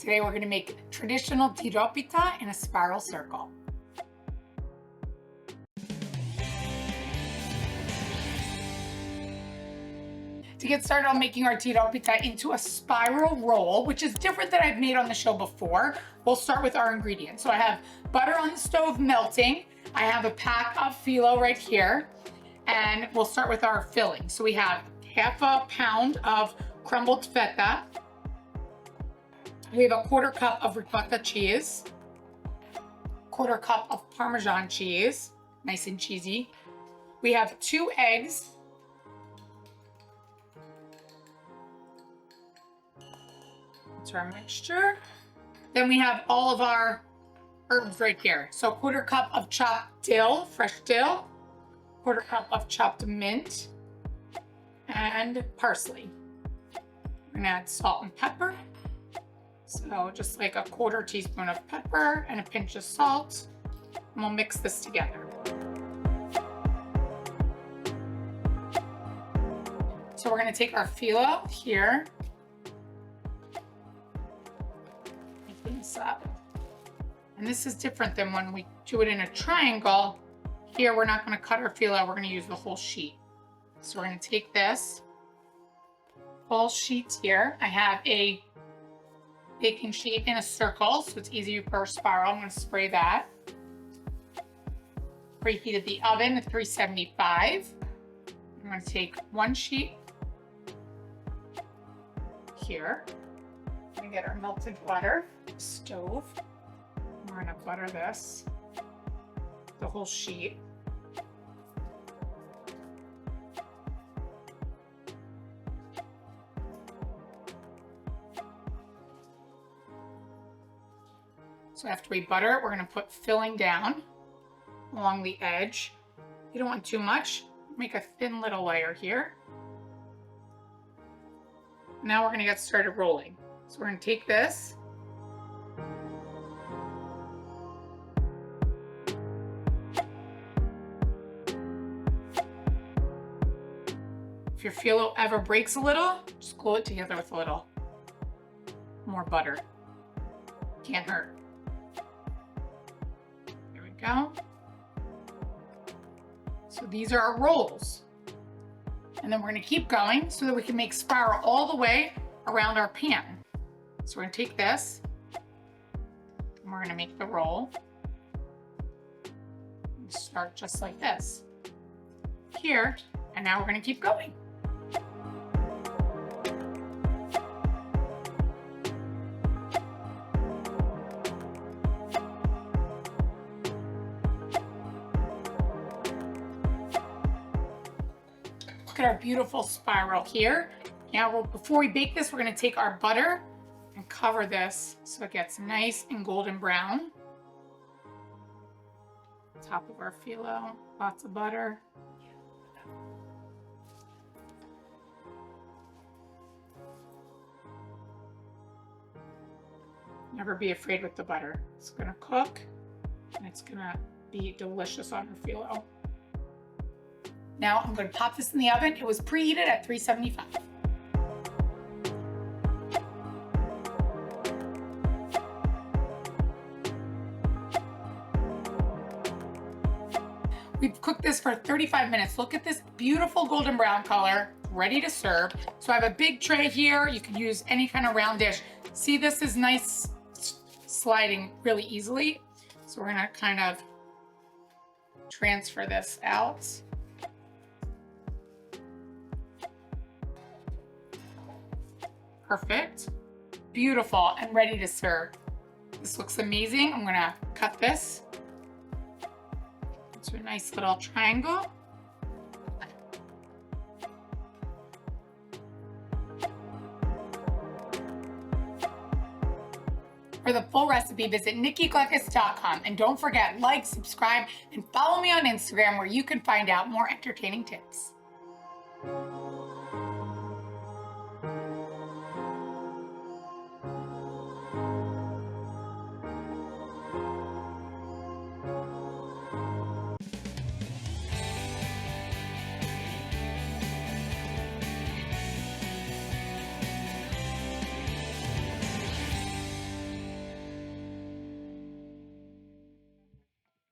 Today we're going to make traditional tiropita in a spiral circle. To get started on making our tiropita into a spiral roll, which is different than I've made on the show before, we'll start with our ingredients. So I have butter on the stove melting. I have a pack of phyllo right here, and we'll start with our filling. So we have half a pound of crumbled feta. We have a quarter cup of ricotta cheese, quarter cup of Parmesan cheese, nice and cheesy. We have 2 eggs. That's our mixture. Then we have all of our herbs right here. So quarter cup of chopped dill, fresh dill, quarter cup of chopped mint, and parsley. We're gonna add salt and pepper. So just like a quarter teaspoon of pepper and a pinch of salt. And we'll mix this together. So we're gonna take our phyllo here. This up. And this is different than when we do it in a triangle. Here we're not going to cut our phyllo, we're going to use the whole sheet. So we're going to take this whole sheet here. I have a baking sheet in a circle, so it's easy for a spiral. I'm going to spray that. Preheated the oven at 375. I'm going to take 1 sheet here. We're gonna get our melted butter, stove. We're gonna butter this, the whole sheet. So after we butter it, we're gonna put filling down along the edge. You don't want too much. Make a thin little layer here. Now we're gonna get started rolling. So we're going to take this, if your phyllo ever breaks a little, just glue it together with a little more butter. Can't hurt. There we go. So these are our rolls. And then we're going to keep going so that we can make spiral all the way around our pan. So we're going to take this and we're going to make the roll. Start just like this here, and now we're going to keep going. Look at our beautiful spiral here. Now, before we bake this, we're going to take our butter and cover this so it gets nice and golden brown. Top of our phyllo, lots of butter. Never be afraid with the butter. It's gonna cook and it's gonna be delicious on our phyllo. Now I'm gonna pop this in the oven. It was preheated at 375. We've cooked this for 35 minutes. Look at this beautiful golden brown color, ready to serve. So I have a big tray here. You can use any kind of round dish. See, this is nice, sliding really easily. So we're gonna kind of transfer this out. Perfect, beautiful, and ready to serve. This looks amazing. I'm gonna cut this into a nice little triangle. For the full recipe, visit nikkigleckis.com, and don't forget, like, subscribe, and follow me on Instagram where you can find out more entertaining tips.